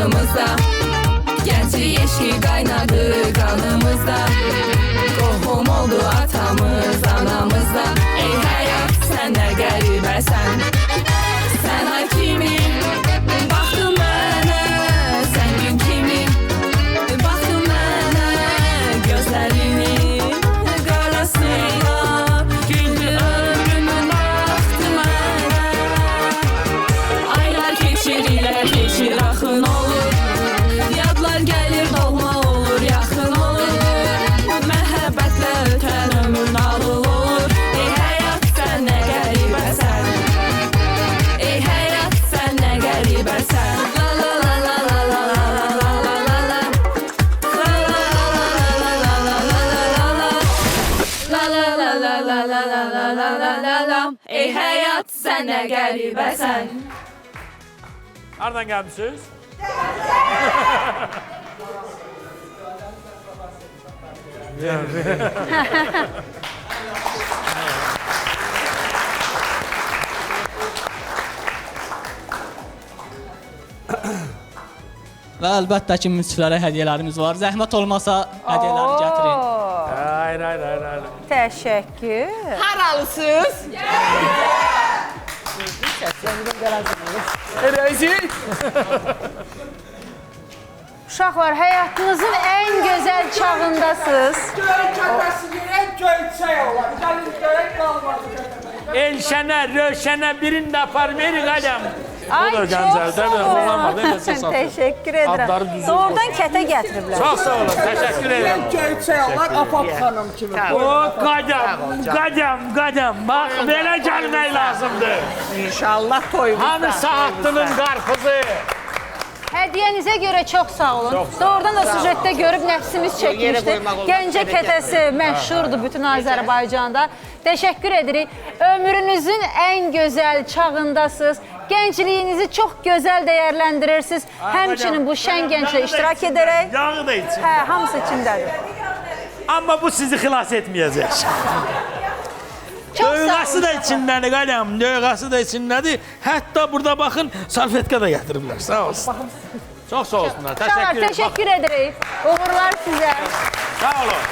yanımızda. Genç yeşil kaynadı kanımızda. Qohum oldu atamız anamızda. Ey hayat sen ne garibəsən. Sen ay kimi baktın mənə, sen gün kimi baktın mənə. Gözlərinin qarasıyla güldü ömrümün vaxtı mənə. Aylar keçir axın olur. Yadlar gəlir doğma olur, yaxın olur. Məhəbbətlə ötən ömür nağıl olur. Ey həyat sən nə qəribəsən. Ey həyat sən nə qəribəsən. La la la la la la la la la la. La la la la la la la la. La la la la la la la la la la la. Ey həyat sən nə qəribəsən. Hardan gəlmişsiniz? Və əlbəttə ki, münsiflərə hədiyyələrimiz var. Zəhmət olmasa hədiyyələri gətirin. Hayır. Təşəkkür. Haralısınız? Rezil. Uşaqlar, həyatınızın ən gözəl çağındasınız. Görək kətəsi yerək göyçək olar. Gəlin görək qalmadı. Elşənə, Röşənə birini də apar verin qələm. Ay, O da çox Gəncəlidə sağ və olanmadı. olun. Təşəkkür Adları edirəm. düzgün Doğrudan kətə gətiriblər. Çox sağ olun, təşəkkür edirəm. Göyçək olar, Apap xanım kimi. O qadam. Bax, belə gəlmək lazımdır. İnşallah toyumuzda. Hani saatlının qarpızı. Hədiyyənizə görə çox sağ olun. Doğrudan da sujetdə görüb nəfsimiz çəkmişdi. Gəncə kətəsi məşhurdur bütün Azərbaycanda. Təşəkkür edirik. Ömrünüzün ən gözəl çağındasınız. Gəncliyinizi çox gözəl dəyərləndirirsiniz. Həmçinin bu şən gənclə iştirak edərək. Yağı da için. Hə, hamısı içindədir. Amma bu sizi xilas etməyəcək. Çox sağ Döyğası olun. da içindədir qələm, döyğası da içindədir. Hətta burada baxın, salfetka da gətiriblər. Sağ olsun. Çox sağ olsunlar. Uşaqlar, Təşəkkür ederim. təşəkkür edirik. Uğurlar sizə. Sağ olun.